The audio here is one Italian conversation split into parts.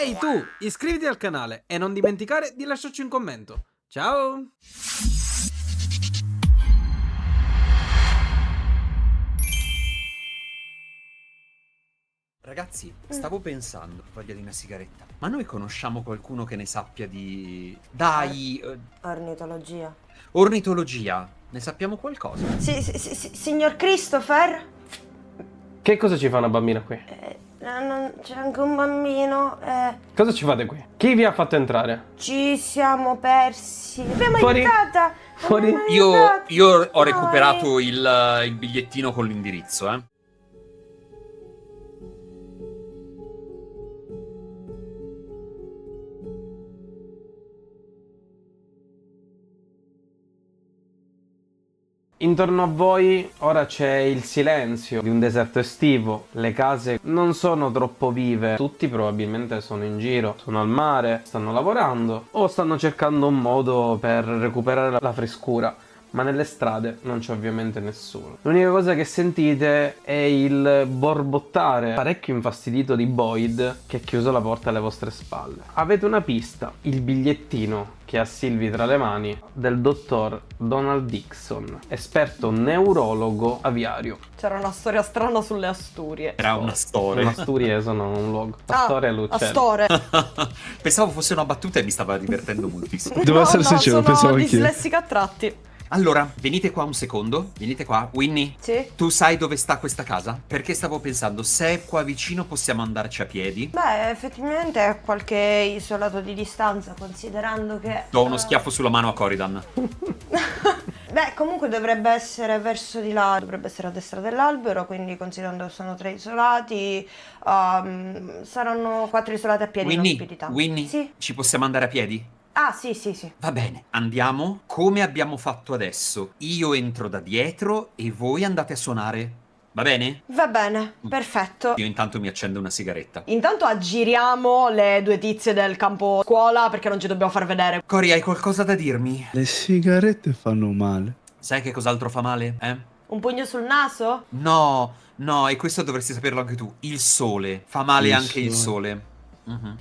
Ehi tu, iscriviti al canale e non dimenticare di lasciarci un commento. Ciao! Ragazzi, stavo pensando, voglia di una sigaretta. Ma noi conosciamo qualcuno che ne sappia di... Dai, Ornitologia. ornitologia. Ne sappiamo qualcosa? Signor Christopher? Che cosa ci fa una bambina qui? C'è anche un bambino. Cosa ci fate qui? Chi vi ha fatto entrare? Ci siamo persi. L'abbiamo Fuori. aiutata. Fuori. l'abbiamo Io aiutata. ho recuperato il bigliettino con l'indirizzo, eh. Intorno a voi ora c'è il silenzio di un deserto estivo, le case non sono troppo vive, tutti probabilmente sono in giro, sono al mare, stanno lavorando o stanno cercando un modo per recuperare la frescura. Ma nelle strade non c'è ovviamente nessuno. L'unica cosa che sentite è il borbottare parecchio infastidito di Boyd che ha chiuso la porta alle vostre spalle. Avete una pista, il bigliettino che ha Sylvie tra le mani del dottor Donald Dixon, esperto neurologo aviario. C'era una storia strana sulle Asturie. Era una storia. Le Asturie sono un luogo. Astore e Lucello. Astore. Pensavo fosse una battuta e mi stava divertendo moltissimo. Devo essere sincero, sono pensavo anch'io. dislessica a tratti. Allora, venite qua un secondo. Venite qua. Winnie, Sì? tu sai dove sta questa casa? Perché stavo pensando, se è qua vicino possiamo andarci a piedi. Beh, effettivamente è qualche isolato di distanza, considerando che... Do uno schiaffo sulla mano a Corridan. Beh, comunque dovrebbe essere verso di là, dovrebbe essere a destra dell'albero, quindi considerando che sono 3 isolati, saranno 4 isolati a piedi, non più di tanto. Winnie, Sì? ci possiamo andare a piedi? Ah, sì. Va bene, andiamo come abbiamo fatto adesso. Io entro da dietro e voi andate a suonare. Va bene? Va bene, perfetto. Io intanto mi accendo una sigaretta. Intanto aggiriamo le 2 tizie del campo scuola perché non ci dobbiamo far vedere. Cori, hai qualcosa da dirmi? Le sigarette fanno male. Sai che cos'altro fa male, eh? Un pugno sul naso? No, e questo dovresti saperlo anche tu. Il sole. Fa male Il anche il sole.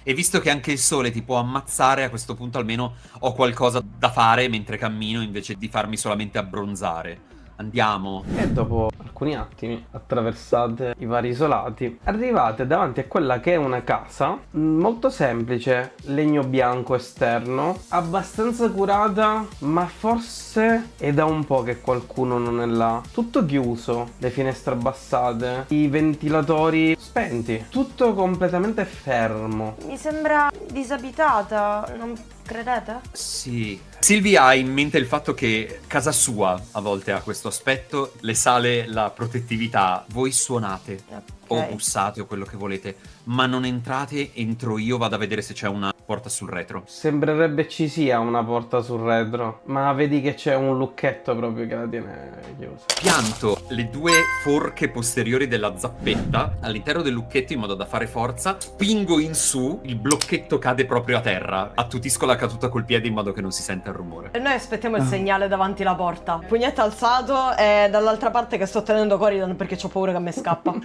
E visto che anche il sole ti può ammazzare, a questo punto almeno ho qualcosa da fare mentre cammino invece di farmi solamente abbronzare. Andiamo. E dopo alcuni attimi attraversate i vari isolati, arrivate davanti a quella che è una casa molto semplice, legno bianco esterno, abbastanza curata, ma forse è da un po' che qualcuno non è là. Tutto chiuso, le finestre abbassate, i ventilatori spenti, tutto completamente fermo. Mi sembra disabitata, non credete? Sì. Silvia ha in mente il fatto che casa sua a volte ha questo aspetto, le sale la protettività. Voi suonate o bussate o quello che volete, ma non entrate, entro io, vado a vedere se c'è una porta sul retro. Sembrerebbe ci sia una porta sul retro, ma vedi che c'è un lucchetto proprio che la tiene chiusa. Pianto le 2 forche posteriori della zappetta all'interno del lucchetto in modo da fare forza, spingo in su, il blocchetto cade proprio a terra, attutisco la caduta col piede in modo che non si senta il rumore. E noi aspettiamo il segnale davanti alla porta. Pugnetto alzato e dall'altra parte che sto tenendo Corridon perché ho paura che mi scappa.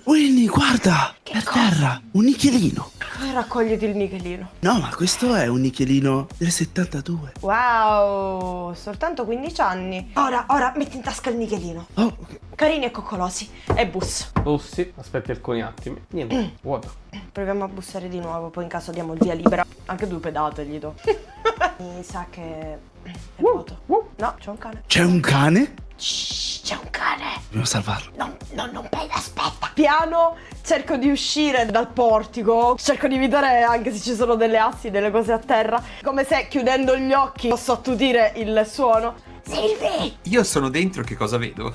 Winnie, guarda! Per terra, un nichelino. Raccogliti il nichelino. No, ma questo è un nichelino del 72. Wow, soltanto 15 anni. Ora, metti in tasca il nichelino. Oh, ok. Carini e coccolosi. E bus. Bussi, aspetti alcuni attimi. Niente, vuoto. Proviamo a bussare di nuovo, poi in caso diamo il via libera. Anche 2 pedate gli do. Mi sa che è vuoto. No, c'è un cane. C'è un cane? Shh, c'è un cane. Dobbiamo salvarlo. Non pega, aspetta. Piano, cerco di uscire dal portico. Cerco di evitare anche se ci sono delle assi, delle cose a terra. Come se chiudendo gli occhi posso attutire il suono. Silvi! Io sono dentro, che cosa vedo?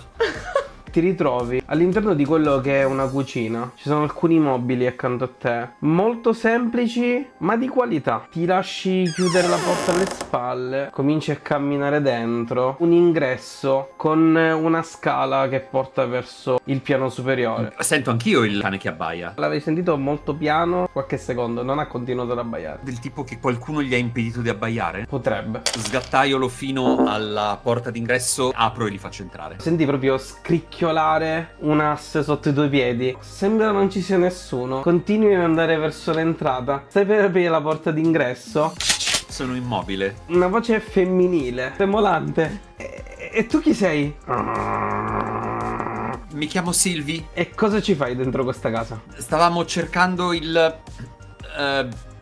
Ti ritrovi all'interno di quello che è una cucina. Ci sono alcuni mobili accanto a te, molto semplici ma di qualità. Ti lasci chiudere la porta alle spalle, cominci a camminare dentro. Un ingresso con una scala che porta verso il piano superiore. Sento anch'io il cane che abbaia. L'avevi sentito molto piano, qualche secondo, non ha continuato ad abbaiare. Del tipo che qualcuno gli ha impedito di abbaiare? Potrebbe. Sgattaiolo fino alla porta d'ingresso, apro e li faccio entrare. Senti proprio scricchiolare scricchiolare un asse sotto i tuoi piedi. Sembra non ci sia nessuno. Continui ad andare verso l'entrata. Stai per aprire la porta d'ingresso. Sono immobile. Una voce femminile, tremolante. E tu chi sei? Mi chiamo Sylvie. E cosa ci fai dentro questa casa? Stavamo cercando il...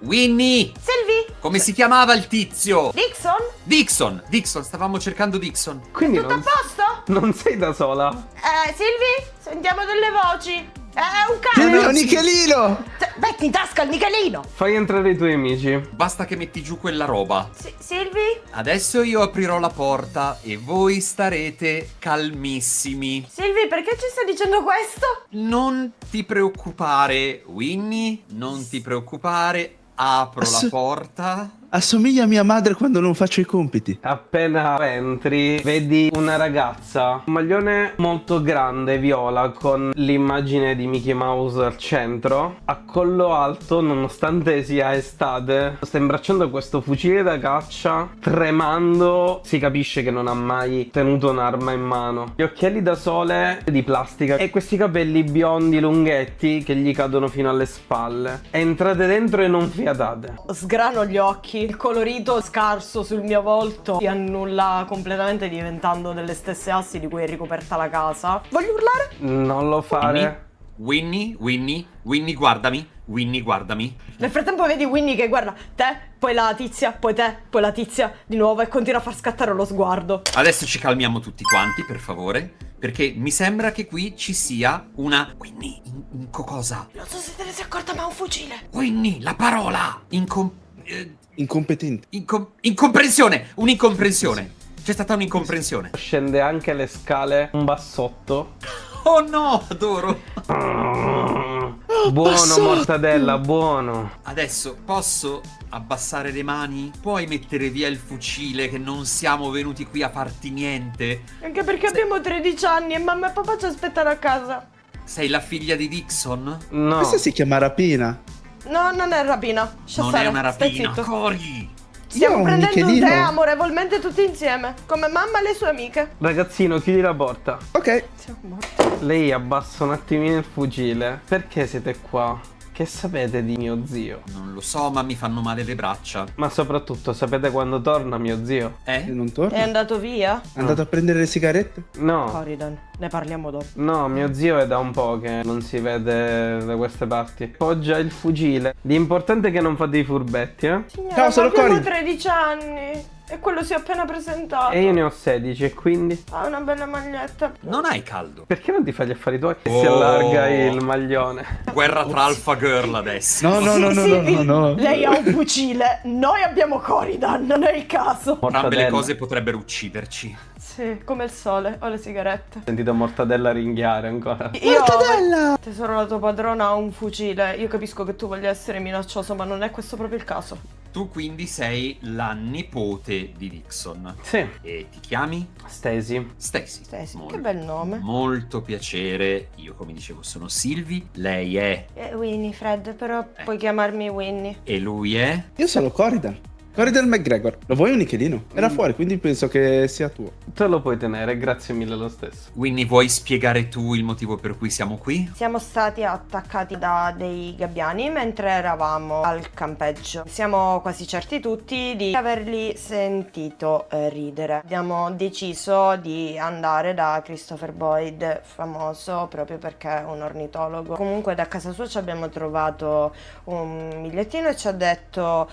Winnie! Sylvie? Come si chiamava il tizio? Dixon? Dixon, stavamo cercando Dixon. Quindi Tutto a posto? non sei da sola. Sylvie? Sentiamo delle voci. È un Silvia, cane. un nichelino! Metti in tasca il nichelino. Fai entrare i tuoi amici. Basta che metti giù quella roba. Sylvie? Adesso io aprirò la porta e voi starete calmissimi. Sylvie, perché ci stai dicendo questo? Non ti preoccupare, Winnie, non ti preoccupare. Apro la porta. Assomiglia a mia madre quando non faccio i compiti. Appena entri, vedi una ragazza, un maglione molto grande, viola, con l'immagine di Mickey Mouse al centro, a collo alto, nonostante sia estate, sta imbracciando questo fucile da caccia, tremando, si capisce che non ha mai tenuto un'arma in mano. Gli occhiali da sole di plastica e questi capelli biondi lunghetti che gli cadono fino alle spalle. Entrate dentro e non fiatate. Sgrano gli occhi. Il colorito scarso sul mio volto si annulla completamente, diventando delle stesse assi di cui è ricoperta la casa. Voglio urlare? Non lo fare. Winnie, guardami. Winnie, guardami. Nel frattempo vedi Winnie che guarda te, poi la tizia, poi te, poi la tizia di nuovo e continua a far scattare lo sguardo. Adesso ci calmiamo tutti quanti, per favore, perché mi sembra che qui ci sia una... Winnie, cosa? Non so se te ne sei accorta, ma ha un fucile. Winnie, la parola! Incompetente. Incomprensione! Un'incomprensione! C'è stata un'incomprensione. Scende anche le scale un bassotto. Oh no, adoro! Buono, bassotto! mortadella, buono. Adesso posso abbassare le mani? Puoi mettere via il fucile, che non siamo venuti qui a farti niente? Anche perché abbiamo 13 anni e mamma e papà ci aspettano a casa. Sei la figlia di Dixon? No. Questa si chiama rapina. No, non è rapina. Lascia Non stare, è una stai rapina, zitto. Cori! Stiamo Io ho un prendendo un nichelino. tè amorevolmente tutti insieme, come mamma e le sue amiche. Ragazzino, chiudi la porta. Ok. Siamo morti. Lei abbassa un attimino il fucile. Perché siete qua? Che sapete di mio zio? Non lo so, ma mi fanno male le braccia. Ma soprattutto, sapete quando torna mio zio? E non torna? È andato via? È andato a prendere le sigarette? No. Corridan, ne parliamo dopo. No, mio zio è da un po' che non si vede da queste parti. Poggia il fucile. L'importante è che non fa dei furbetti, eh? Signora, Ciao, sono ma abbiamo Cory. 13 anni e quello si è appena presentato. E io ne ho 16 e quindi? Ha una bella maglietta. Non hai caldo. Perché non ti fai gli affari tuoi? E Oh. si allarga il maglione. Guerra tra alfa girl adesso. No, no, no, no, Silvi, no, no. lei ha un fucile, noi abbiamo Corridan, non è il caso. Entrambe le Mortadella. cose potrebbero ucciderci. Sì, come il sole o le sigarette. Ho sentito mortadella ringhiare ancora. Mortadella! Tesoro, la tua padrona ha un fucile. Io capisco che tu voglia essere minaccioso, ma non è questo proprio il caso. Tu quindi sei la nipote di Dixon. Sì. E ti chiami? Stacy. Stacy. Stacy, Molto- che bel nome. Molto piacere. Io, come dicevo, sono Sylvie. Lei è... Winnie, Fred, però puoi chiamarmi Winnie. E lui è... Io sono Corridan. Corridan McGregor. Lo vuoi un nichelino? Era fuori, quindi penso che sia tuo. Te lo puoi tenere, grazie mille lo stesso. Winnie, vuoi spiegare tu il motivo per cui siamo qui? Siamo stati attaccati da dei gabbiani mentre eravamo al campeggio. Siamo quasi certi tutti di averli sentito ridere. Abbiamo deciso di andare da Christopher Boyd, famoso proprio perché è un ornitologo. Comunque da casa sua ci abbiamo trovato un bigliettino e ci ha detto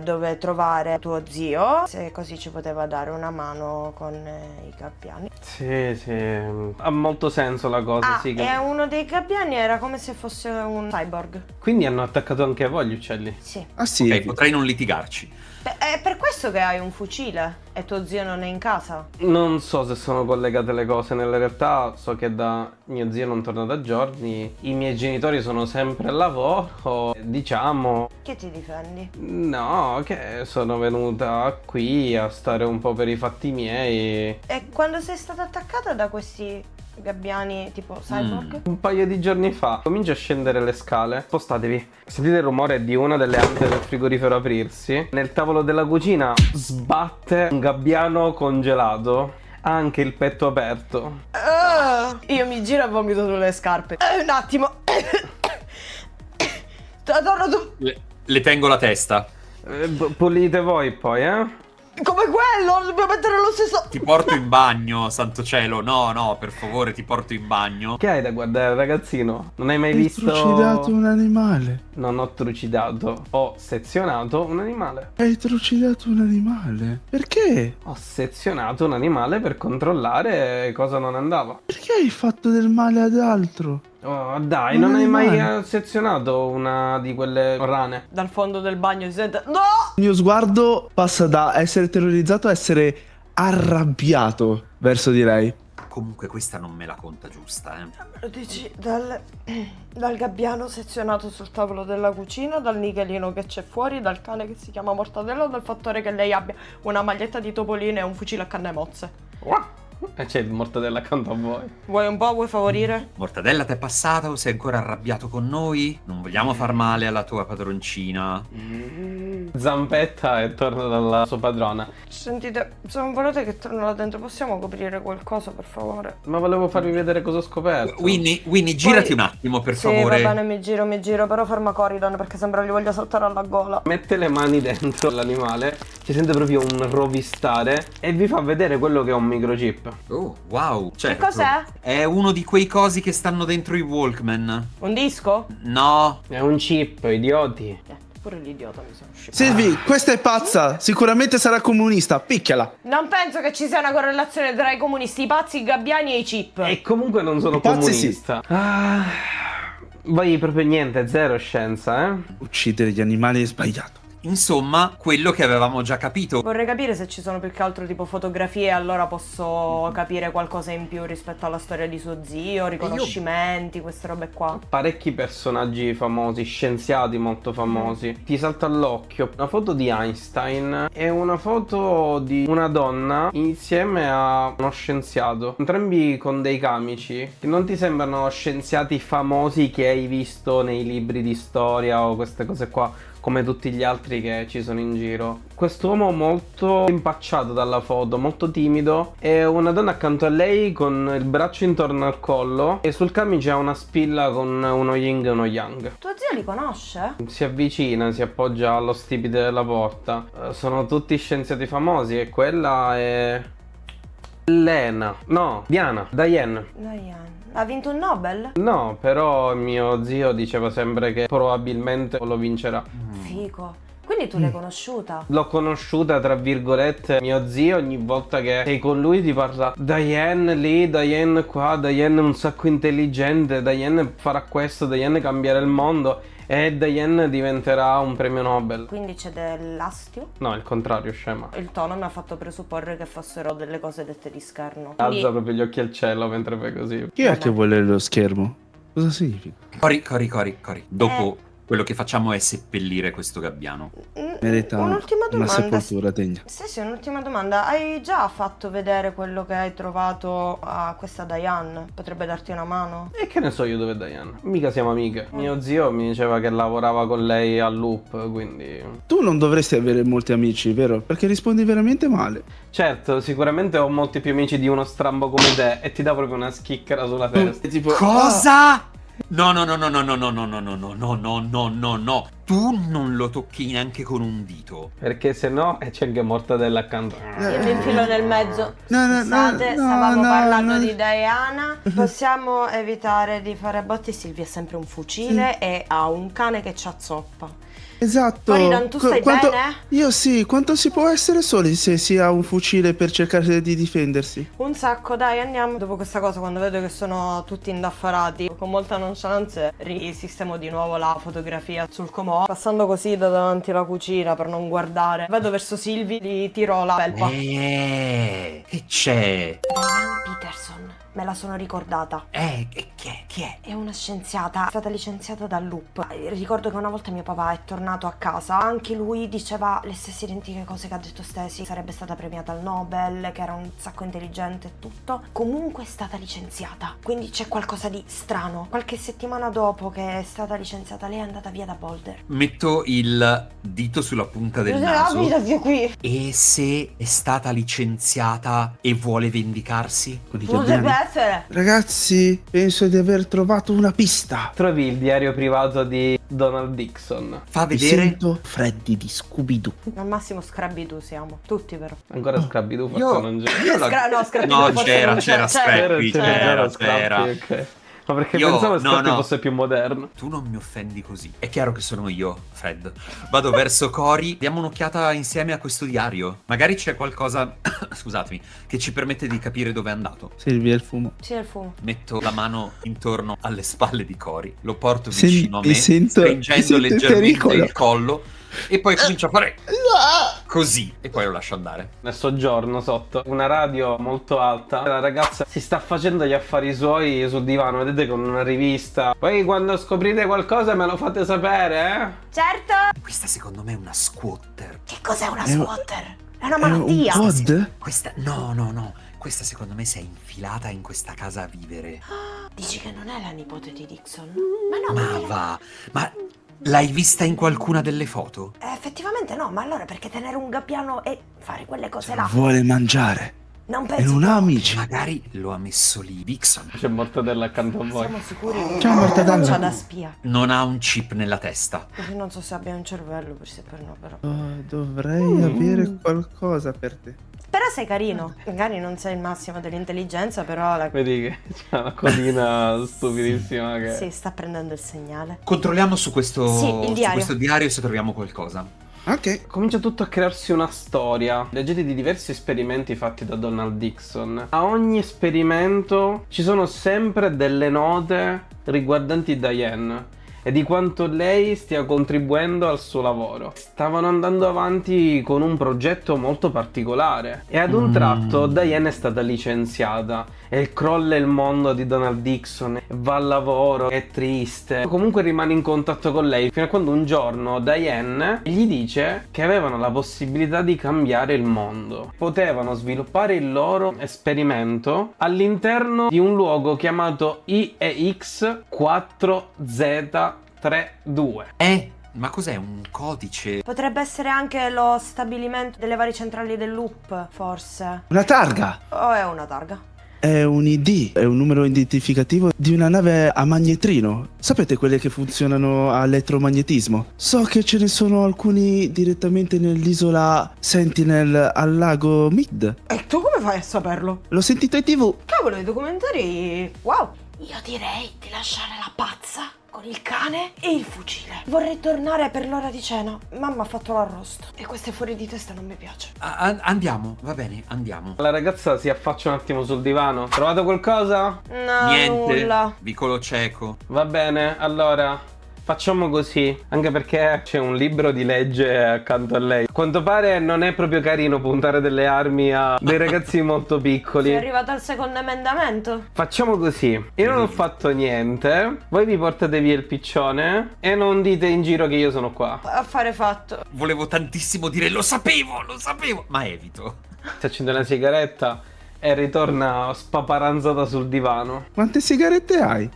dove trovare tuo zio, se così ci poteva dare una mano con i gabbiani. Sì, sì. Ha molto senso la cosa, Ah, sì. e uno dei gabbiani era come se fosse un cyborg. Quindi hanno attaccato anche voi gli uccelli? Sì. Ah sì. Ok, potrei non litigarci. È per questo che hai un fucile e tuo zio non è in casa. Non so se sono collegate le cose, nella realtà so che da mio zio non torna da giorni, i miei genitori sono sempre al lavoro, diciamo, Che ti difendi? no, che sono venuta qui a stare un po' per i fatti miei. E quando sei stata attaccata da questi gabbiani tipo cyborg? Un paio di giorni fa comincio a scendere le scale. Spostatevi. Sentite il rumore di una delle ante del frigorifero aprirsi. Nel tavolo della cucina sbatte un gabbiano congelato. Ha anche il petto aperto. Io mi giro e vomito sulle scarpe. Un attimo. Torno tu. Le tengo la testa. Pulite voi poi, Come quello, dobbiamo mettere lo stesso. Ti porto in bagno, santo cielo. No, per favore, ti porto in bagno. Che hai da guardare, ragazzino? Non hai mai Hai visto... trucidato un animale. Non ho trucidato, ho sezionato un animale. Hai trucidato un animale. Perché? Ho sezionato un animale per controllare cosa non andava. Perché hai fatto del male ad altro? Oh, dai, Un non hai mai animale. sezionato una di quelle rane? Dal fondo del bagno si sente. No! Il mio sguardo passa da essere terrorizzato a essere arrabbiato verso di lei. Comunque questa non me la conta giusta, Me lo dici dal gabbiano sezionato sul tavolo della cucina, dal nichelino che c'è fuori, dal cane che si chiama Mortadella o dal fattore che lei abbia una maglietta di topolino e un fucile a canne mozze? E c'è il mortadella accanto a voi. Vuoi un po'? Vuoi favorire? Mortadella, t'è passata o sei ancora arrabbiato con noi? Non vogliamo far male alla tua padroncina. Zampetta e torna dalla sua padrona. Sentite, se non volete che torno là dentro, possiamo coprire qualcosa, per favore? Ma volevo farvi vedere cosa ho scoperto. Winnie, girati un attimo, per favore. Sì, va bene, mi giro, però ferma Corridon perché sembra gli voglia saltare alla gola. Mette le mani dentro l'animale, ci sente proprio un rovistare e vi fa vedere quello che è un microchip. Oh, wow. Certo. cos'è? È uno di quei cosi che stanno dentro i Walkman. Un disco? No. È un chip, idioti. Pure l'idiota mi sono uscito. Silvi, questa è pazza. Sicuramente sarà comunista. Picchiala. Non penso che ci sia una correlazione tra i comunisti, i pazzi, i gabbiani e i chip. E comunque non sono Pazzi sì. comunista. Voi proprio niente, zero scienza, Uccidere gli animali è sbagliato. Insomma, quello che avevamo già capito. Vorrei capire se ci sono più che altro tipo fotografie, allora posso capire qualcosa in più rispetto alla storia di suo zio, riconoscimenti, queste robe qua. Parecchi personaggi famosi, scienziati molto famosi. Ti salta all'occhio una foto di Einstein e una foto di una donna insieme a uno scienziato, entrambi con dei camici che non ti sembrano scienziati famosi che hai visto nei libri di storia o queste cose qua, come tutti gli altri che ci sono in giro. Quest'uomo molto impacciato dalla foto, molto timido, e una donna accanto a lei con il braccio intorno al collo e sul camice ha una spilla con uno yin e uno yang. Tuo zio li conosce? Si avvicina, si appoggia allo stipite della porta. Sono tutti scienziati famosi e quella è... Lena. No, Diana. Diane. Diane. Ha vinto un Nobel? No, però mio zio diceva sempre che probabilmente lo vincerà. Fico. Quindi tu l'hai conosciuta? L'ho conosciuta, tra virgolette, mio zio ogni volta che sei con lui ti parla Diane lì, Diane qua, Diane un sacco intelligente, Diane farà questo, Diane cambierà il mondo e Diane diventerà un premio Nobel. Quindi c'è dell'astio? No, il contrario, scema. Il tono mi ha fatto presupporre che fossero delle cose dette di scherno. Alza proprio gli occhi al cielo mentre fai così. Chi è che vuole lo schermo? Cosa significa? Cori. Dopo quello che facciamo è seppellire questo gabbiano. Merita Un'ultima una domanda. sepoltura degna. Sì, un'ultima domanda. Hai già fatto vedere quello che hai trovato a questa Diane? Potrebbe darti una mano? E che ne so io dove è Diane? Mica siamo amiche. Mio zio mi diceva che lavorava con lei al Loop, quindi... Tu non dovresti avere molti amici, vero? Perché rispondi veramente male. Certo, sicuramente ho molti più amici di uno strambo come te e ti dà proprio una schicchera sulla testa. È tipo... Cosa? No. Tu non lo tocchi neanche con un dito. Perché se no c'è anche Mortadella accanto. Io mi infilo nel mezzo. No, Scusate, stavamo no, parlando no. di Diana. Possiamo evitare di fare botti? Silvia ha sempre un fucile e ha un cane che c'ha zoppa. Esatto. Floridan, tu stai bene? Io sì, quanto si può essere soli se si ha un fucile per cercare di difendersi? Un sacco, dai, andiamo. Dopo questa cosa, quando vedo che sono tutti indaffarati, con molta nonchalance risistemo di nuovo la fotografia sul comò, passando così da davanti alla cucina per non guardare. Vedo verso Silvi, gli tiro la felpa. Che c'è? Diane Peterson, me la sono ricordata. Che Chi è? È una scienziata, è stata licenziata dal Loop. Ricordo che una volta mio papà è tornato a casa, anche lui diceva le stesse identiche cose che ha detto Stacy, sarebbe stata premiata al Nobel, che era un sacco intelligente e tutto. Comunque è stata licenziata, quindi c'è qualcosa di strano. Qualche settimana dopo che è stata licenziata lei è andata via da Boulder. Metto il dito sulla punta del naso. Via qui. E se è stata licenziata e vuole vendicarsi? Con i Potrebbe gabbiani. essere. Ragazzi, penso di aver trovato una pista. Trovi il diario privato di Donald Dixon. Fa Mi vedere. sento Freddy di Scooby-Doo. Al massimo Scrappy-Doo siamo, tutti però. Ancora Scrappy-Doo forse Io- non c'è. io la- No, Scrappy-Doo No, forse c'era, non c'era c'è. Scrappy, c'era. Scrappy, ok. Ma perché Io- pensavo che no, Scrappy no. fosse più moderno. Tu non mi offendi così. È chiaro che sono io, Fred. Vado verso Cory. Diamo un'occhiata insieme a questo diario. Magari c'è qualcosa, scusatemi, che ci permette di capire dove è andato. Silvia, il fumo. Sì, è il fumo. Metto la mano intorno alle spalle di Cory. Lo porto Sen- vicino a mi me, sento- mi stringendo sento in leggermente pericolo. il collo. E poi comincio a fare così. E poi lo lascio andare. Nel soggiorno sotto una radio molto alta, la ragazza si sta facendo gli affari suoi sul divano, vedete, con una rivista. Poi quando scoprite qualcosa me lo fate sapere, Certo. Questa secondo me è una squatter. Che cos'è una È un- squatter? È una È un malattia. pod? Questa, no. Questa secondo me si è infilata in questa casa a vivere. Dici che non è la nipote di Dixon? Ma va, ma l'hai vista in qualcuna delle foto? Effettivamente no, ma allora perché tenere un gabbiano e fare quelle cose là? Vuole mangiare. Non E penso. non ha amici. Magari lo ha messo lì Dixon. C'è mortadella accanto a voi. Siamo sicuri? Ciao, Mortadella. C'ha da spia. Non ha un chip nella testa. Non so se abbia un cervello per sé per no, però. Oh, dovrei avere qualcosa per te. Però sei carino. Magari non sei il massimo dell'intelligenza, però la... Vedi che c'è una codina stupidissima che... Sì, sta prendendo il segnale. Controlliamo su questo, Sì, il su diario. questo diario se troviamo qualcosa. Ok. Comincia tutto a crearsi una storia. Leggete di diversi esperimenti fatti da Donald Dixon. A ogni esperimento ci sono sempre delle note riguardanti Diane e di quanto lei stia contribuendo al suo lavoro. Stavano andando avanti con un progetto molto particolare e ad un tratto Diane è stata licenziata e crolla il mondo di Donald Dixon, va al lavoro, è triste, comunque rimane in contatto con lei fino a quando un giorno Diane gli dice che avevano la possibilità di cambiare il mondo. Potevano sviluppare il loro esperimento all'interno di un luogo chiamato IEX 4Z32. Ma cos'è un codice? Potrebbe essere anche lo stabilimento delle varie centrali del loop, forse. Una targa. O è una targa? È un ID, è un numero identificativo di una nave a magnetrino. Sapete quelle che funzionano a elettromagnetismo? So che ce ne sono alcuni direttamente nell'isola Sentinel al lago Mid. E tu come fai a saperlo? L'ho sentito in TV. Cavolo, i documentari... Wow! Io direi di lasciare la pazza con il cane e il fucile. Vorrei tornare per l'ora di cena. Mamma ha fatto l'arrosto e questo è fuori di testa non mi piace. Andiamo, va bene, andiamo. La ragazza si affaccia un attimo sul divano. Trovato qualcosa? No, Niente, nulla. vicolo cieco. Va bene, allora facciamo così, anche perché c'è un libro di legge accanto a lei. A quanto pare non è proprio carino puntare delle armi a dei ragazzi molto piccoli. Sei arrivato al secondo emendamento? Facciamo così, io non ho fatto niente, voi vi portate via il piccione e non dite in giro che io sono qua. Affare fatto. Volevo tantissimo dire lo sapevo, ma evito. Si accende una sigaretta e ritorna spaparanzata sul divano. Quante sigarette hai?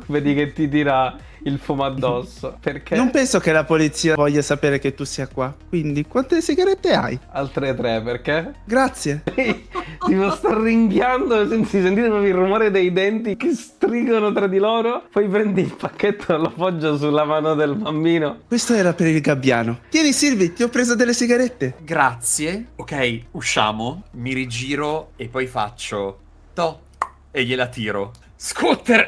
Vedi che ti tira il fumo addosso. Perché? Non penso che la polizia voglia sapere che tu sia qua. Quindi, quante sigarette hai? Altre 3, perché? Grazie. Tipo sta ringhiando, sentite proprio il rumore dei denti che strigono tra di loro. Poi prendi il pacchetto e lo appoggia sulla mano del bambino. Questo era per il gabbiano. Tieni, Silvi, ti ho preso delle sigarette. Grazie. Ok, usciamo, mi rigiro e poi faccio to e gliela tiro. Scooter!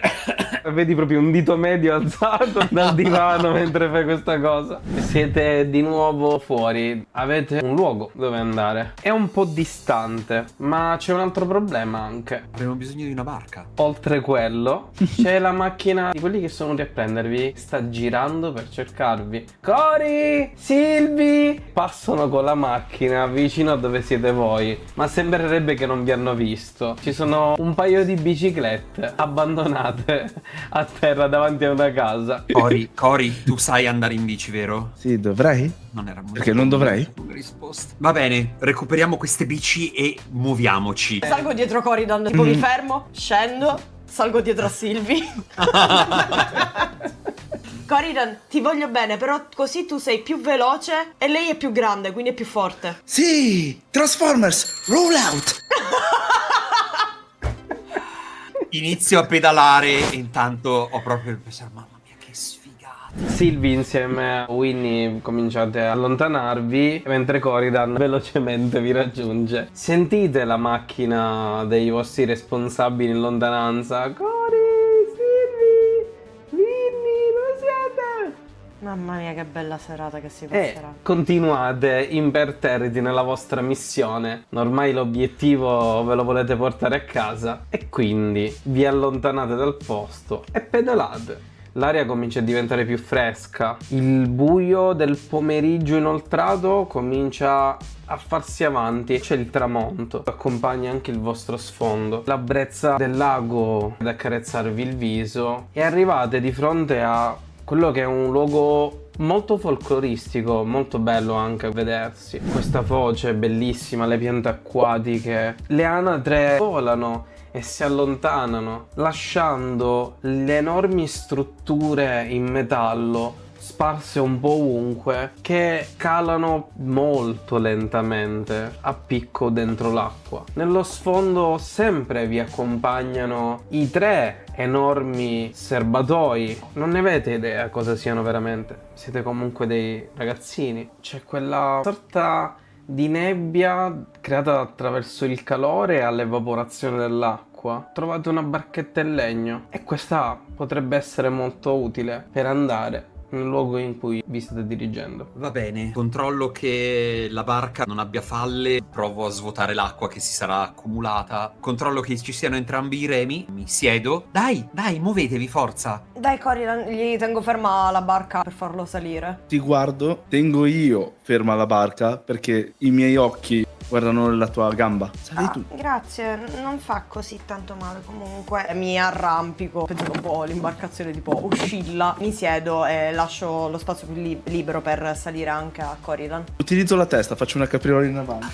Vedi proprio un dito medio alzato dal divano mentre fai questa cosa. Siete di nuovo fuori. Avete un luogo dove andare. È un po' distante, ma c'è un altro problema anche. Avremo bisogno di una barca. Oltre quello, c'è la macchina di quelli che sono venuti a prendervi. Sta girando per cercarvi. Cory! Silvi! Passano con la macchina vicino a dove siete voi, ma sembrerebbe che non vi hanno visto. Ci sono un paio di biciclette. abbandonate a terra davanti a una casa. Cori, tu sai andare in bici, vero? Sì, dovrei? Non era molto Perché non dovrei? come risposta. Va bene, recuperiamo queste bici e muoviamoci. Salgo dietro Corridon, tipo mi fermo, scendo, salgo dietro a Sylvie. Corridon, ti voglio bene, però così tu sei più veloce e lei è più grande, quindi è più forte. Sì! Transformers, roll out! Inizio a pedalare e intanto ho proprio il pensiero, mamma mia che sfigata. Sylvie insieme a Winnie cominciate a allontanarvi mentre Corridon velocemente vi raggiunge. Sentite la macchina dei vostri responsabili in lontananza. Mamma mia, che bella serata che si E passerà. continuate imperterriti nella vostra missione. Ormai l'obiettivo ve lo volete portare a casa e quindi vi allontanate dal posto e pedalate. L'aria comincia a diventare più fresca. Il buio del pomeriggio inoltrato comincia a farsi avanti. C'è il tramonto, accompagna anche il vostro sfondo, la brezza del lago ad accarezzarvi il viso e arrivate di fronte a quello che è un luogo molto folcloristico, molto bello anche a vedersi. Questa foce bellissima, le piante acquatiche, le anatre volano e si allontanano, lasciando le enormi strutture in metallo sparse un po' ovunque che calano molto lentamente a picco dentro l'acqua. Nello sfondo sempre vi accompagnano i 3 enormi serbatoi. Non ne avete idea cosa siano veramente, siete comunque dei ragazzini. C'è quella sorta di nebbia creata attraverso il calore e all'evaporazione dell'acqua. Trovate una barchetta in legno e questa potrebbe essere molto utile per andare nel luogo in cui vi state dirigendo. Va bene, controllo che la barca non abbia falle, provo a svuotare l'acqua che si sarà accumulata, controllo che ci siano entrambi i remi, mi siedo. Dai, muovetevi, forza! Dai Corridon, gli tengo ferma la barca per farlo salire. Ti guardo, tengo io ferma la barca perché i miei occhi guardano la tua gamba. Sali tu. Grazie, non fa così tanto male comunque. Mi arrampico, penso che un po' l'imbarcazione tipo oscilla, mi siedo e lascio lo spazio più libero per salire anche a Corridon. Utilizzo la testa, faccio una capriola in avanti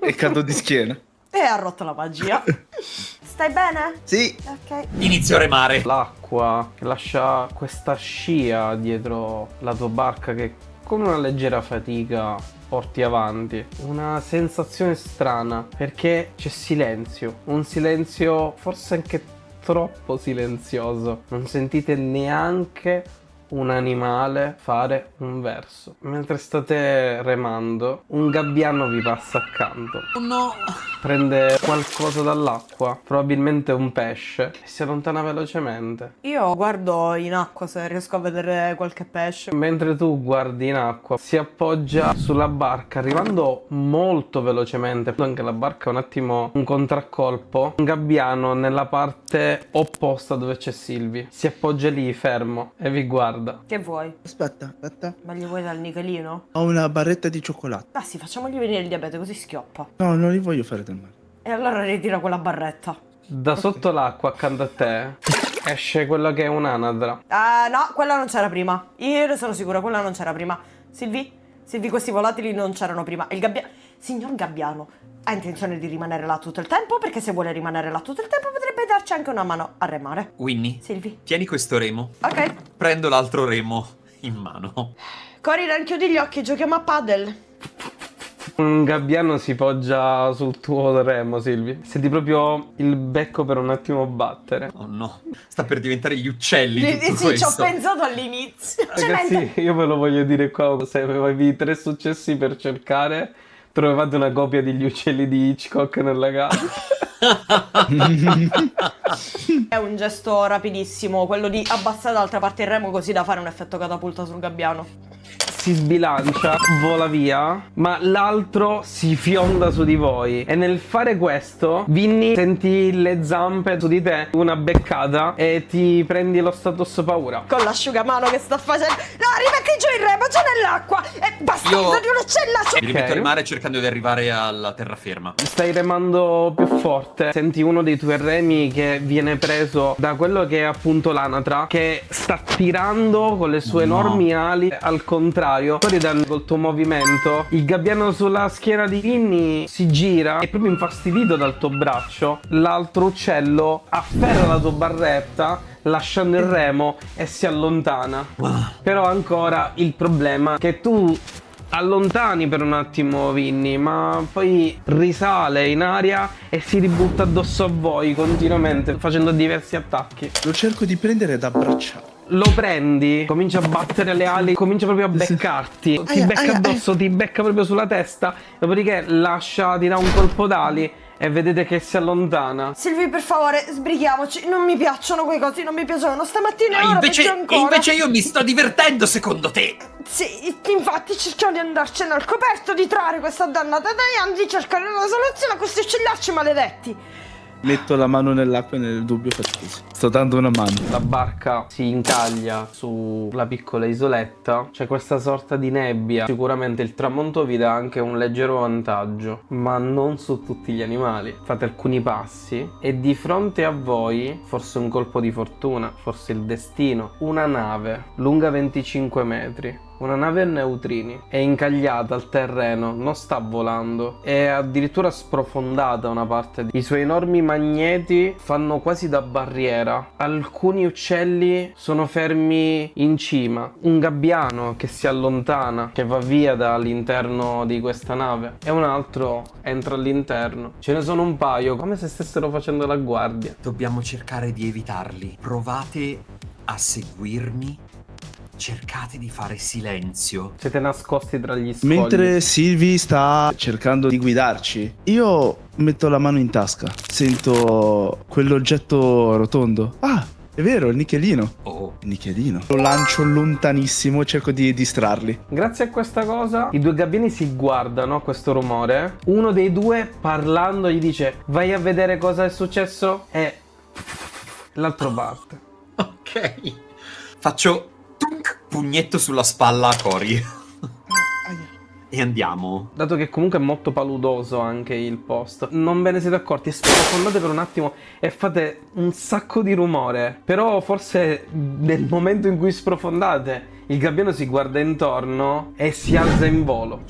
e cado di schiena. E ha rotto la magia. Stai bene? Sì. Ok. Inizio a remare. L'acqua lascia questa scia dietro la tua barca che con una leggera fatica porti avanti. Una sensazione strana perché c'è silenzio, un silenzio forse anche troppo silenzioso. Non sentite neanche un animale fare un verso. Mentre state remando, un gabbiano vi passa accanto. Oh no! Prende qualcosa dall'acqua, probabilmente un pesce, e si allontana velocemente. Io guardo in acqua se riesco a vedere qualche pesce. Mentre tu guardi in acqua, si appoggia sulla barca, arrivando molto velocemente. Anche la barca è un attimo un contraccolpo. Un gabbiano nella parte opposta dove c'è Sylvie. Si appoggia lì, fermo, e vi guarda. Che vuoi? Aspetta. Ma gli vuoi dal nichelino? Ho una barretta di cioccolato. Ah sì, facciamogli venire il diabete così schioppa. No, non gli voglio fare del male. E allora ritira quella barretta. Da sotto l'acqua accanto a te esce quello che è un'anatra. Ah no, quella non c'era prima. Io ne sono sicura, quella non c'era prima. Sylvie, questi volatili non c'erano prima. Il gabbiano... Signor Gabbiano, ha intenzione di rimanere là tutto il tempo? Perché se vuole rimanere là tutto il tempo potrebbe darci anche una mano a remare. Winnie, Sylvie. tieni questo remo. Ok. Prendo l'altro remo in mano. Corridon, chiudi gli occhi, giochiamo a paddle. Un gabbiano si poggia sul tuo remo, Sylvie. Senti proprio il becco per un attimo battere. Oh no, sta per diventare gli uccelli tutto Sì, ci ho questo. pensato all'inizio. Ragazzi, io ve lo voglio dire qua, se avevi 3 successi per cercare, trovate una copia degli uccelli di Hitchcock nella casa. È un gesto rapidissimo, quello di abbassare dall'altra parte il remo così da fare un effetto catapulta sul gabbiano. Si sbilancia, vola via, ma l'altro si fionda su di voi. E nel fare questo, Vinny, senti le zampe su di te, una beccata, e ti prendi lo status paura. Con l'asciugamano che sta facendo. No, rimetti giù il remo, c'è nell'acqua. E bastardo di un uccello. Mi rimetto in mare cercando di arrivare alla terraferma. Stai remando più forte. Senti uno dei tuoi remi che viene preso da quello che è appunto l'anatra, che sta tirando con le sue enormi ali al contrario. Poi ridando col tuo movimento, il gabbiano sulla schiena di Vinny si gira, è proprio infastidito dal tuo braccio. L'altro uccello afferra la tua barretta, lasciando il remo, e si allontana. Però ancora il problema è che tu allontani per un attimo Vinny, ma poi risale in aria e si ributta addosso a voi continuamente, facendo diversi attacchi. Lo cerco di prendere ed abbracciare. Lo prendi, comincia a battere le ali, comincia proprio a beccarti, ti becca addosso, ti becca proprio sulla testa, dopodiché ti dà un colpo d'ali e vedete che si allontana. Silvi, per favore, sbrighiamoci. Non mi piacciono quei cosi, non mi piacevano stamattina e ora peggio ancora. Invece io mi sto divertendo, secondo te? Sì, infatti cerchiamo di andarcene al coperto, di trarre questa dannata Diane, di cercare una soluzione a questi uccellacci maledetti. Metto la mano nell'acqua e nel dubbio faccio così. Sto dando una mano. La barca si incaglia sulla piccola isoletta, c'è questa sorta di nebbia. Sicuramente il tramonto vi dà anche un leggero vantaggio, ma non su tutti gli animali. Fate alcuni passi e di fronte a voi, forse un colpo di fortuna, forse il destino, una nave lunga 25 metri. Una nave a neutrini, è incagliata al terreno, non sta volando, è addirittura sprofondata una parte. I suoi enormi magneti fanno quasi da barriera. Alcuni uccelli sono fermi in cima. Un gabbiano che si allontana, che va via dall'interno di questa nave, e un altro entra all'interno. Ce ne sono un paio, come se stessero facendo la guardia. Dobbiamo cercare di evitarli. Provate a seguirmi. Cercate di fare silenzio. Siete nascosti tra gli scogli. Mentre Silvi sta cercando di guidarci, io metto la mano in tasca. Sento quell'oggetto rotondo. Ah, è vero, il nichelino. Oh. Il nichelino. Lo lancio lontanissimo e cerco di distrarli. Grazie a questa cosa i due gabbiani si guardano a questo rumore. Uno dei due, parlando, gli dice: vai a vedere cosa è successo, e l'altro parte. Ok. Faccio pugnetto sulla spalla a Cory. E andiamo. Dato che comunque è molto paludoso anche il posto, non ve ne siete accorti, sprofondate per un attimo e fate un sacco di rumore. Però forse nel momento in cui sprofondate, il gabbiano si guarda intorno e si alza in volo.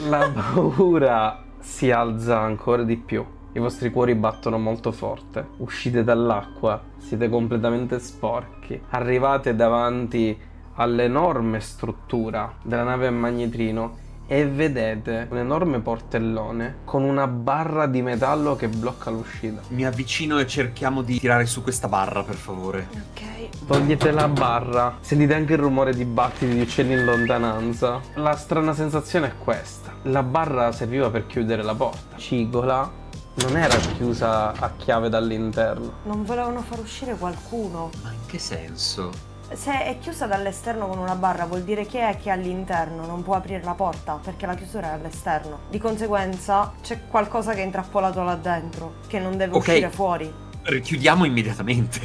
La paura si alza ancora di più. I vostri cuori battono molto forte. Uscite dall'acqua, siete completamente sporchi. Arrivate davanti all'enorme struttura della nave a magnetrino e vedete un enorme portellone con una barra di metallo che blocca l'uscita. Mi avvicino e cerchiamo di tirare su questa barra, per favore. Ok. Togliete la barra, sentite anche il rumore di battiti di uccelli in lontananza. La strana sensazione è questa: la barra serviva per chiudere la porta. Cigola non era chiusa a chiave dall'interno. Non volevano far uscire qualcuno. Ma in che senso? Se è chiusa dall'esterno con una barra, vuol dire che è all'interno non può aprire la porta, perché la chiusura è all'esterno. Di conseguenza c'è qualcosa che è intrappolato là dentro, che non deve uscire fuori. Richiudiamo immediatamente.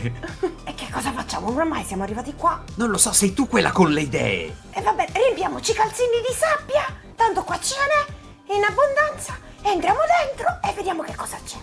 E che cosa facciamo? Ormai siamo arrivati qua. Non lo so, sei tu quella con le idee. E vabbè, riempiamoci i calzini di sabbia, tanto qua ce n'è in abbondanza. Entriamo dentro e vediamo che cosa c'è.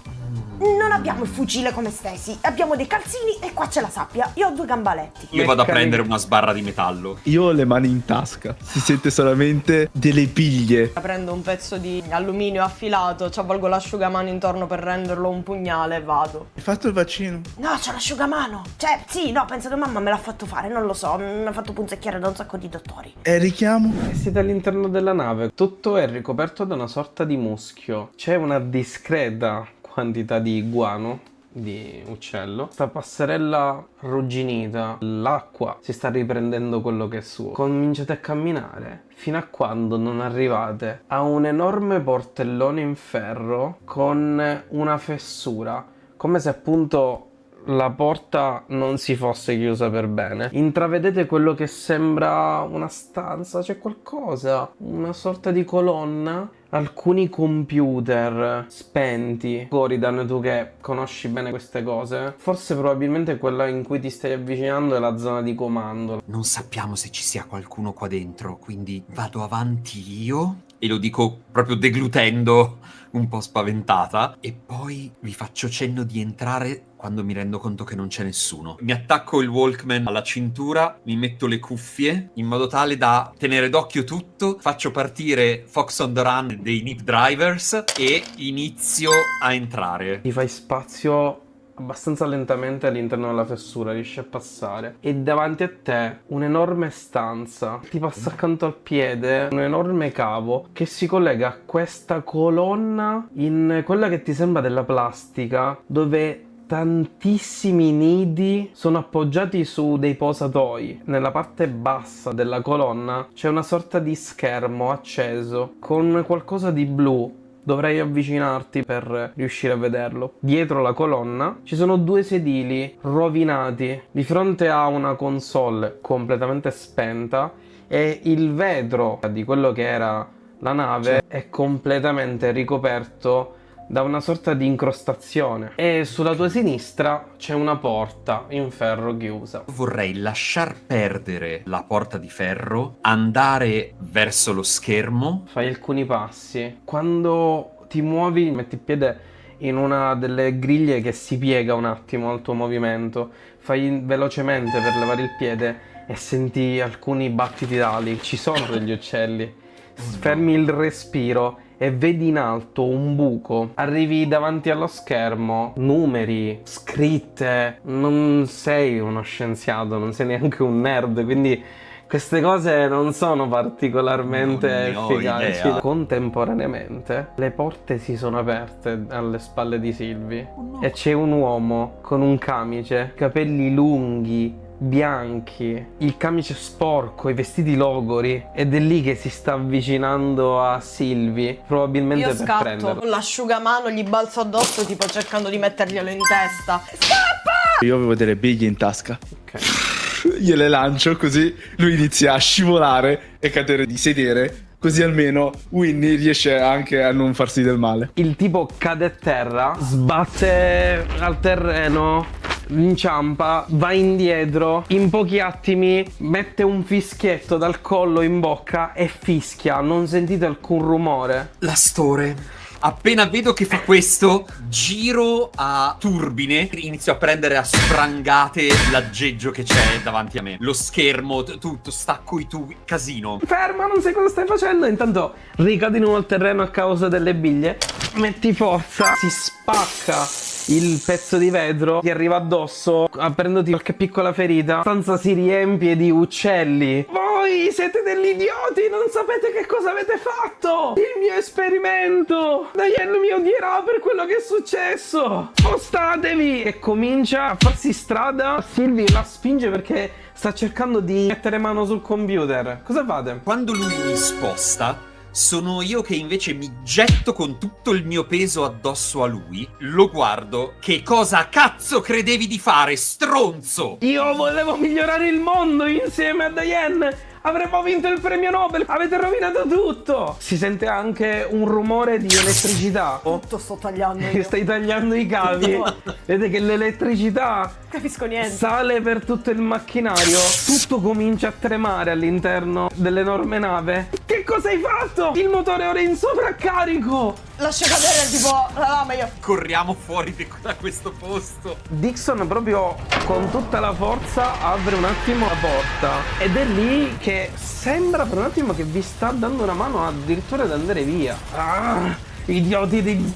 Non abbiamo il fucile come Stacy, abbiamo dei calzini e qua c'è la sabbia. Io ho 2 gambaletti. Io vado a prendere una sbarra di metallo. Io ho le mani in tasca. Si sente solamente delle piglie. Prendo un pezzo di alluminio affilato, ci avvolgo l'asciugamano intorno per renderlo un pugnale e vado. Hai fatto il vaccino? No, c'ho l'asciugamano. Cioè, sì, no, penso che mamma me l'ha fatto fare, non lo so. Mi ha fatto punzecchiare da un sacco di dottori. E richiamo? E siete all'interno della nave. Tutto è ricoperto da una sorta di muschio. C'è una discreta quantità di guano, di uccello. Sta passerella arrugginita, l'acqua si sta riprendendo quello che è suo. Cominciate a camminare fino a quando non arrivate a un enorme portellone in ferro con una fessura, come se appunto la porta non si fosse chiusa per bene. Intravedete quello che sembra una stanza, c'è qualcosa, una sorta di colonna alcuni computer spenti. Goridan, tu che conosci bene queste cose, forse probabilmente quella in cui ti stai avvicinando è la zona di comando. Non sappiamo se ci sia qualcuno qua dentro, quindi vado avanti io, e lo dico proprio deglutendo, un po' spaventata, e poi vi faccio cenno di entrare quando mi rendo conto che non c'è nessuno. Mi attacco il Walkman alla cintura, mi metto le cuffie in modo tale da tenere d'occhio tutto, faccio partire Fox on the Run dei Nip Drivers e inizio a entrare. Ti fai spazio abbastanza lentamente all'interno della fessura, riesci a passare, e davanti a te un'enorme stanza, ti passa accanto al piede un enorme cavo che si collega a questa colonna in quella che ti sembra della plastica, dove tantissimi nidi sono appoggiati su dei posatoi. Nella parte bassa della colonna c'è una sorta di schermo acceso con qualcosa di blu. Dovrai avvicinarti per riuscire a vederlo. Dietro la colonna ci sono due sedili rovinati di fronte a una console completamente spenta, e il vetro di quello che era la nave è completamente ricoperto da una sorta di incrostazione, e sulla tua sinistra c'è una porta in ferro chiusa. Vorrei lasciar perdere la porta di ferro, andare verso lo schermo. Fai alcuni passi. Quando ti muovi, metti il piede in una delle griglie che si piega un attimo al tuo movimento. Fai velocemente per levare il piede e senti alcuni battiti d'ali. Ci sono degli uccelli. Fermi il respiro e vedi in alto un buco. Arrivi davanti allo schermo, numeri, scritte. Non sei uno scienziato, non sei neanche un nerd, quindi queste cose non sono particolarmente Non ne ho efficaci. idea. Contemporaneamente le porte si sono aperte alle spalle di Sylvie e c'è un uomo con un camice, capelli lunghi, bianchi, il camice sporco, i vestiti logori, ed è lì che si sta avvicinando a Sylvie, probabilmente Io per scatto prenderla. con l'asciugamano, gli balzo addosso tipo cercando di metterglielo in testa. Io avevo delle biglie in tasca. Ok. Gliele lancio così lui inizia a scivolare e cadere di sedere. Così almeno Winnie riesce anche a non farsi del male. Il tipo cade a terra, sbatte al terreno, inciampa, va indietro, in pochi attimi mette un fischietto dal collo in bocca e fischia. Non sentite alcun rumore. L'astore. Appena vedo che fa questo, giro a turbine, inizio a prendere a sprangate l'aggeggio che c'è davanti a me. Lo schermo, tutto, stacco i tubi, casino. Ferma, non sai cosa stai facendo. Intanto ricade di nuovo al terreno a causa delle biglie. Metti forza, si spacca il pezzo di vetro, ti arriva addosso, aprendoti qualche piccola ferita. La stanza si riempie di uccelli. Voi siete degli idioti, non sapete che cosa avete fatto. Il mio esperimento. Diane mi odierà per quello che è successo. Spostatevi. E comincia a farsi strada. Sylvie la spinge perché sta cercando di mettere mano sul computer. Cosa fate? Quando lui mi sposta, sono io che invece mi getto con tutto il mio peso addosso a lui. Lo guardo. Che cosa cazzo credevi di fare, stronzo? Io volevo migliorare il mondo insieme a Diane. Avremmo vinto il premio Nobel. Avete rovinato tutto. Si sente anche un rumore di elettricità. Tutto sto tagliando io. Stai tagliando i cavi. Vedete che l'elettricità Capisco niente. sale per tutto il macchinario. Tutto comincia a tremare all'interno dell'enorme nave. Che cosa hai fatto? Il motore ora è in sovraccarico. Lascio cadere tipo la lama io. Corriamo fuori da questo posto. Dixon proprio con tutta la forza apre un attimo la porta, ed è lì che sembra per un attimo che vi sta dando una mano addirittura ad andare via. Idioti di...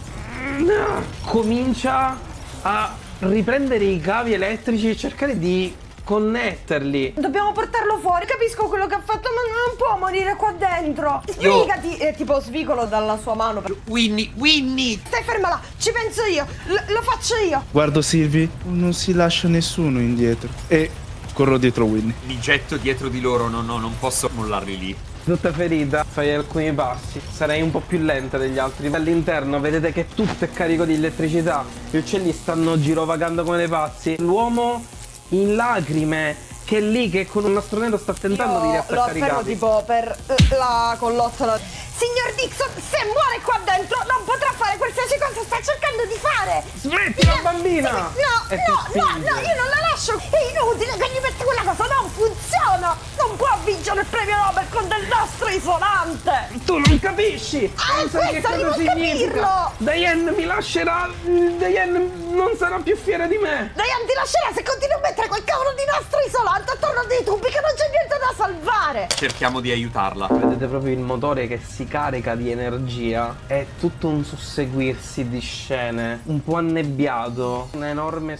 Comincia a riprendere i cavi elettrici e cercare di connetterli. Dobbiamo portarlo fuori. Capisco quello che ha fatto, ma non può morire qua dentro. Sbrigati. E tipo svicolo dalla sua mano. Winnie! Stai ferma là, ci penso io. Lo faccio io. Guardo Sylvie, non si lascia nessuno indietro. E corro dietro Winnie. Mi getto dietro di loro, no, non posso mollarli lì. Tutta ferita, fai alcuni passi, sarei un po' più lenta degli altri. All'interno vedete che tutto è carico di elettricità, gli uccelli stanno girovagando come dei pazzi. L'uomo in lacrime che è lì che con un nastro nero sta tentando di Io lo riattaccare i afferro cavi. tipo per la collottola. Signor Dixon, se muore qua dentro non potrà fare qualsiasi cosa sta cercando di fare. Smettila, bambina! No, E ti spinge. io non la lascio. È inutile che gli metti quella cosa, non funziona. Non può vincere il premio Nobel con del nastro isolante. Tu non capisci! Non sai che questo cosa devo significa! capirlo! Diane mi lascerà! Diane non sarà più fiera di me! Diane ti lascerà se continui a mettere quel cavolo di nastro isolante attorno a dei tubi che non c'è niente da salvare. Cerchiamo di aiutarla. Vedete proprio il motore che si carica di energia. È tutto un susseguirsi di scene, un po' annebbiato, un enorme.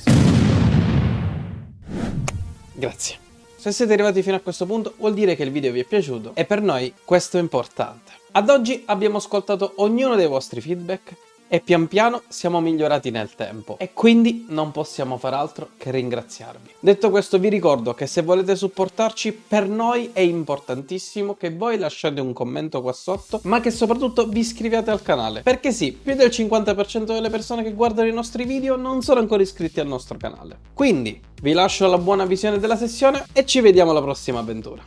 Grazie. Se siete arrivati fino a questo punto vuol dire che il video vi è piaciuto e per noi questo è importante. Ad oggi abbiamo ascoltato ognuno dei vostri feedback e pian piano siamo migliorati nel tempo e quindi non possiamo far altro che ringraziarvi. Detto questo vi ricordo che se volete supportarci per noi è importantissimo che voi lasciate un commento qua sotto ma che soprattutto vi iscriviate al canale perché sì, più del 50% delle persone che guardano i nostri video non sono ancora iscritti al nostro canale. Quindi vi lascio la buona visione della sessione e ci vediamo alla prossima avventura.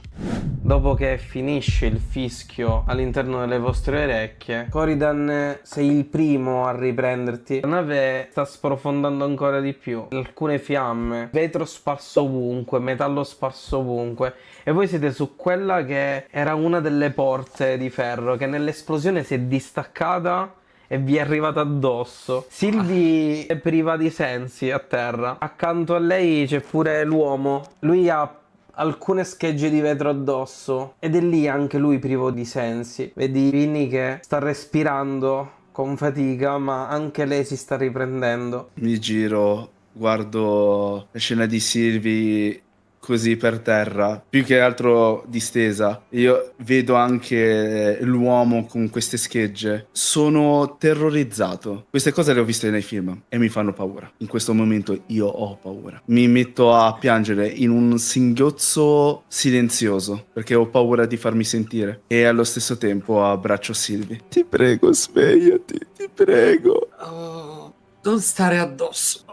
Dopo che finisce il fischio all'interno delle vostre orecchie, Corridan sei il primo a riprenderti. La nave sta sprofondando ancora di più. Alcune fiamme, vetro sparso ovunque, metallo sparso ovunque. E voi siete su quella che era una delle porte di ferro che nell'esplosione si è distaccata e vi è arrivata addosso. Sylvie è priva di sensi a terra. Accanto a lei c'è pure l'uomo. Lui ha alcune schegge di vetro addosso ed è lì anche lui privo di sensi. Vedi Vinny che sta respirando con fatica ma anche lei si sta riprendendo. Mi giro, guardo la scena di Sylvie così per terra, più che altro distesa. Io vedo anche l'uomo con queste schegge. Sono terrorizzato. Queste cose le ho viste nei film e mi fanno paura. In questo momento io ho paura. Mi metto a piangere in un singhiozzo silenzioso perché ho paura di farmi sentire e allo stesso tempo abbraccio Sylvie. Ti prego, svegliati, ti prego. Oh, non stare addosso.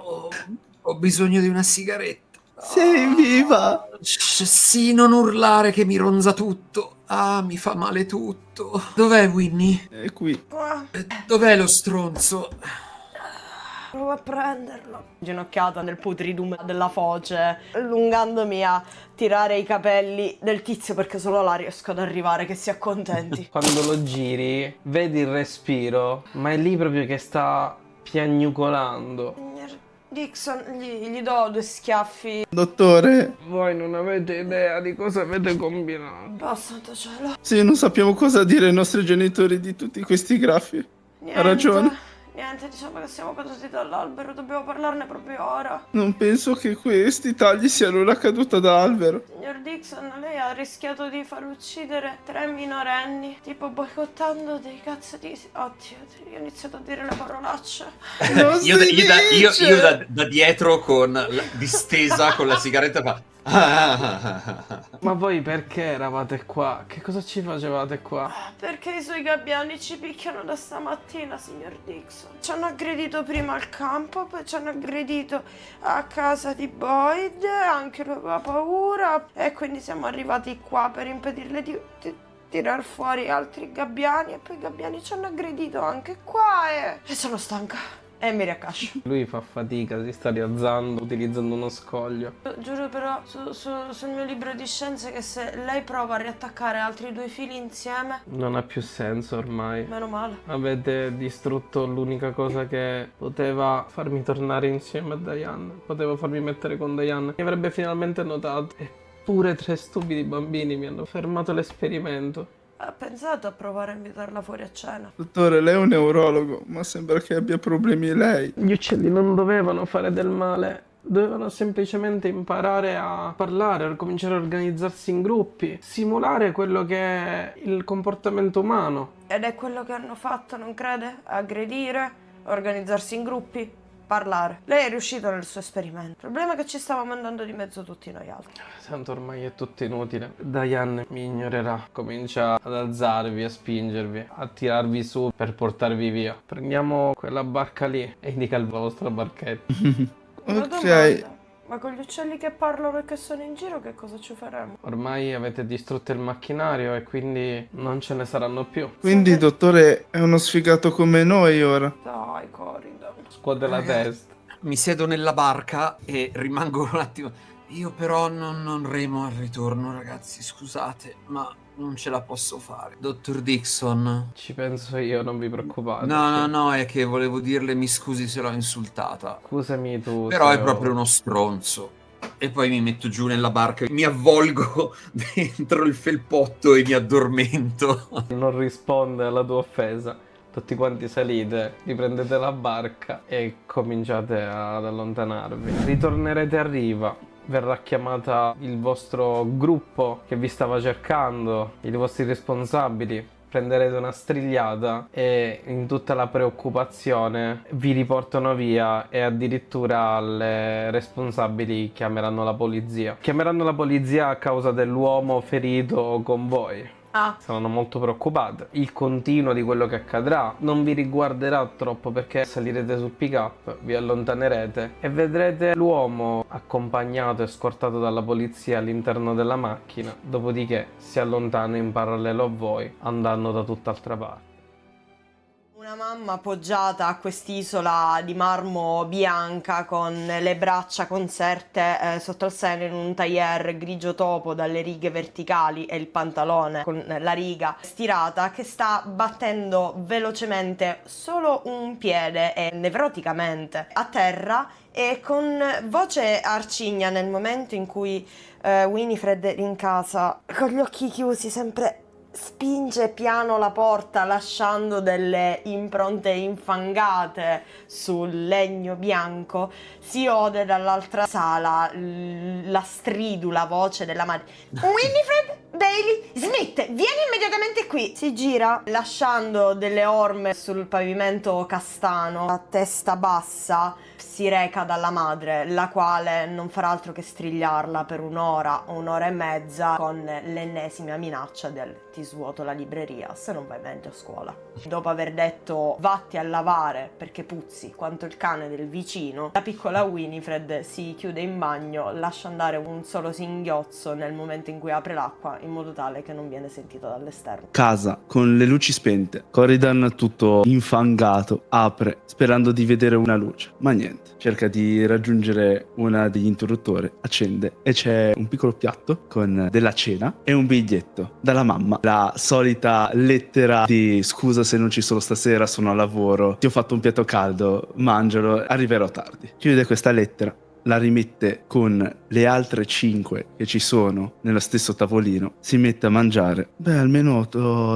Ho bisogno di una sigaretta. Sei viva! Sì, non urlare che mi ronza tutto. Ah, mi fa male tutto. Dov'è Winnie? È qui. Qua, Dov'è lo stronzo? provo a prenderlo. Ginocchiata nel putridum della foce, allungandomi a tirare i capelli del tizio perché solo là riesco ad arrivare, che si accontenti. Quando lo giri vedi il respiro ma è lì proprio che sta piagnucolando. Signor Dixon, gli do 2 schiaffi. Dottore, Voi non avete idea di cosa avete combinato. Oh, santo cielo. sì, non sappiamo cosa dire ai nostri genitori di tutti questi graffi. Niente, Ha ragione. Niente, diciamo che siamo caduti dall'albero, dobbiamo parlarne proprio ora. Non penso che questi tagli siano la caduta d'albero. Signor Dixon, lei ha rischiato di far uccidere 3 minorenni, tipo boicottando dei cazzo di... Oddio, io ho iniziato a dire le parolacce. Non Io, si io dice! da dietro con distesa con la sigaretta fa. Ma voi perché eravate qua? Che cosa ci facevate qua? Perché i suoi gabbiani ci picchiano da stamattina, signor Dixon. Ci hanno aggredito prima al campo, poi ci hanno aggredito a casa di Boyd, anche lui aveva paura, e quindi siamo arrivati qua per impedirle di tirar fuori altri gabbiani, e poi i gabbiani ci hanno aggredito anche qua e sono stanca. E mi riaccascio. Lui fa fatica, si sta rialzando utilizzando uno scoglio. Giuro però sul mio libro di scienze che se lei prova a riattaccare altri 2 fili insieme, Non ha più senso ormai. meno male. Avete distrutto l'unica cosa che poteva farmi tornare insieme a Diane. Poteva farmi mettere con Diane. Mi avrebbe finalmente notato. Eppure 3 stupidi bambini mi hanno fermato l'esperimento. Ha pensato a provare a invitarla fuori a cena? Dottore, lei è un neurologo, ma sembra che abbia problemi lei. Gli uccelli non dovevano fare del male. Dovevano semplicemente imparare a parlare, a cominciare a organizzarsi in gruppi, simulare quello che è il comportamento umano. Ed è quello che hanno fatto, non crede? Aggredire, organizzarsi in gruppi, parlare. Lei è riuscito nel suo esperimento. Il problema è che ci stavamo andando di mezzo tutti noi altri. Tanto ormai è tutto inutile. Diane mi ignorerà. Comincia ad alzarvi, a spingervi, a tirarvi su per portarvi via. Prendiamo quella barca lì e indica la vostra barchetta. Una Ok. domanda. Ma con gli uccelli che parlano e che sono in giro che cosa ci faremo? Ormai avete distrutto il macchinario e quindi non ce ne saranno più. Quindi il dottore è uno sfigato come noi ora. Dai, Corridon. Scuote la testa. Mi siedo nella barca e rimango un attimo. Io però non remo al ritorno, ragazzi, scusate, ma non ce la posso fare. Dottor Dixon. Ci penso io, non vi preoccupate. No, è che volevo dirle mi scusi se l'ho insultata. Scusami tu. Però è se ho- proprio uno stronzo. E poi mi metto giù nella barca, mi avvolgo dentro il felpotto e mi addormento. Non risponde alla tua offesa. Tutti quanti salite, riprendete la barca e cominciate ad allontanarvi. Ritornerete a riva. Verrà chiamata il vostro gruppo che vi stava cercando, i vostri responsabili. Prenderete una strigliata e in tutta la preoccupazione vi riportano via e addirittura le responsabili chiameranno la polizia. Chiameranno la polizia a causa dell'uomo ferito con voi. Ah, Saranno molto preoccupate. Il continuo di quello che accadrà non vi riguarderà troppo perché salirete sul pick-up, vi allontanerete e vedrete l'uomo accompagnato e scortato dalla polizia all'interno della macchina, dopodiché si allontana in parallelo a voi, andando da tutt'altra parte. una mamma appoggiata a quest'isola di marmo bianca con le braccia conserte sotto il seno in un tailleur grigio topo dalle righe verticali e il pantalone con la riga stirata, che sta battendo velocemente solo un piede e nevroticamente a terra e con voce arcigna nel momento in cui Winifred rincasa con gli occhi chiusi sempre spinge piano la porta lasciando delle impronte infangate sul legno bianco. Si ode dall'altra sala la stridula voce della madre: Winifred Bailey Smith, vieni immediatamente qui. Si gira lasciando delle orme sul pavimento castano. A testa bassa si reca dalla madre, la quale non farà altro che strigliarla per un'ora o un'ora e mezza con l'ennesima minaccia del ti svuoto la libreria se non vai meglio a scuola. Dopo aver detto vatti a lavare perché puzzi quanto il cane del vicino, la piccola Winifred si chiude in bagno, lascia andare un solo singhiozzo nel momento in cui apre l'acqua in modo tale che non viene sentito dall'esterno. Casa con le luci spente, Corridan tutto infangato, apre sperando di vedere una luce, ma niente. Cerca di raggiungere una degli interruttori, accende e c'è un piccolo piatto con della cena e un biglietto dalla mamma. La solita lettera di scusa se non ci sono stasera, sono a lavoro, ti ho fatto un piatto caldo, mangialo, arriverò tardi. Chiude questa lettera, la rimette con le altre 5 che ci sono nello stesso tavolino, si mette a mangiare. Beh, almeno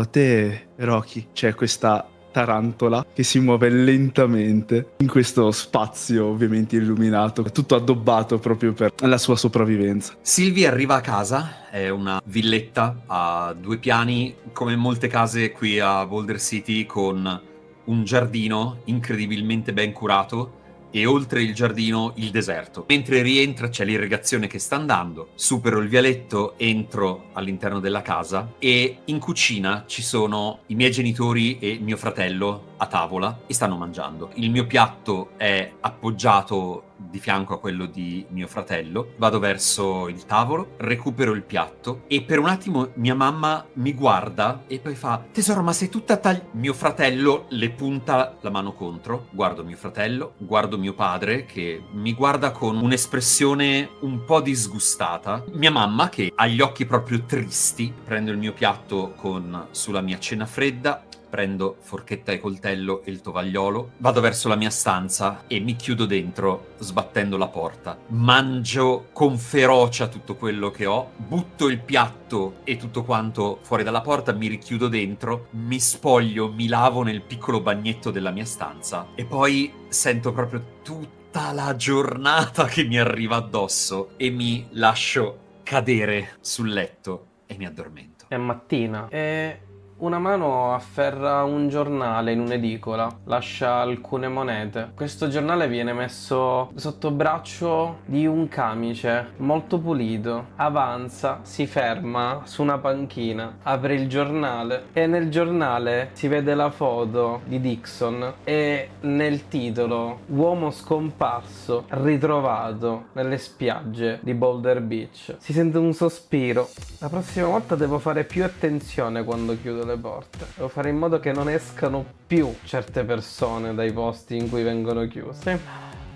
te, Rocky, c'è questa tarantola che si muove lentamente in questo spazio ovviamente illuminato, tutto addobbato proprio per la sua sopravvivenza. Sylvie arriva a casa, è una villetta a 2 piani, come molte case qui a Boulder City, con un giardino incredibilmente ben curato e oltre il giardino il deserto. Mentre rientra c'è l'irrigazione che sta andando, supero il vialetto, entro all'interno della casa e in cucina ci sono i miei genitori e mio fratello a tavola e stanno mangiando. Il mio piatto è appoggiato di fianco a quello di mio fratello, vado verso il tavolo, recupero il piatto e per un attimo mia mamma mi guarda e poi fa: tesoro, ma sei tutta mio fratello le punta la mano contro, guardo mio fratello, guardo mio padre che mi guarda con un'espressione un po' disgustata, mia mamma che ha gli occhi proprio tristi, prendo il mio piatto con sulla mia cena fredda, prendo forchetta e coltello e il tovagliolo, vado verso la mia stanza e mi chiudo dentro sbattendo la porta. Mangio con ferocia tutto quello che ho, butto il piatto e tutto quanto fuori dalla porta, mi richiudo dentro, mi spoglio, mi lavo nel piccolo bagnetto della mia stanza e poi sento proprio tutta la giornata che mi arriva addosso e mi lascio cadere sul letto e mi addormento. È mattina e Una mano afferra un giornale in un'edicola, lascia alcune monete. Questo giornale viene messo sotto braccio di un camice molto pulito. Avanza, si ferma su una panchina, apre il giornale e nel giornale si vede la foto di Dixon e nel titolo "Uomo scomparso ritrovato nelle spiagge di Boulder Beach". Si sente un sospiro. La prossima volta devo fare più attenzione quando chiudo le porte. Devo fare in modo che non escano più certe persone dai posti in cui vengono chiuse.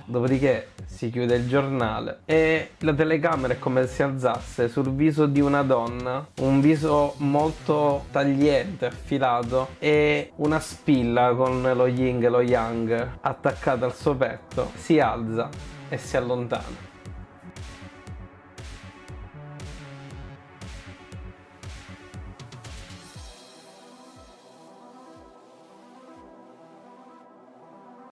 Dopodiché si chiude il giornale e la telecamera è come se si alzasse sul viso di una donna, un viso molto tagliente, affilato, e una spilla con lo yin e lo yang attaccata al suo petto. Si alza e si allontana.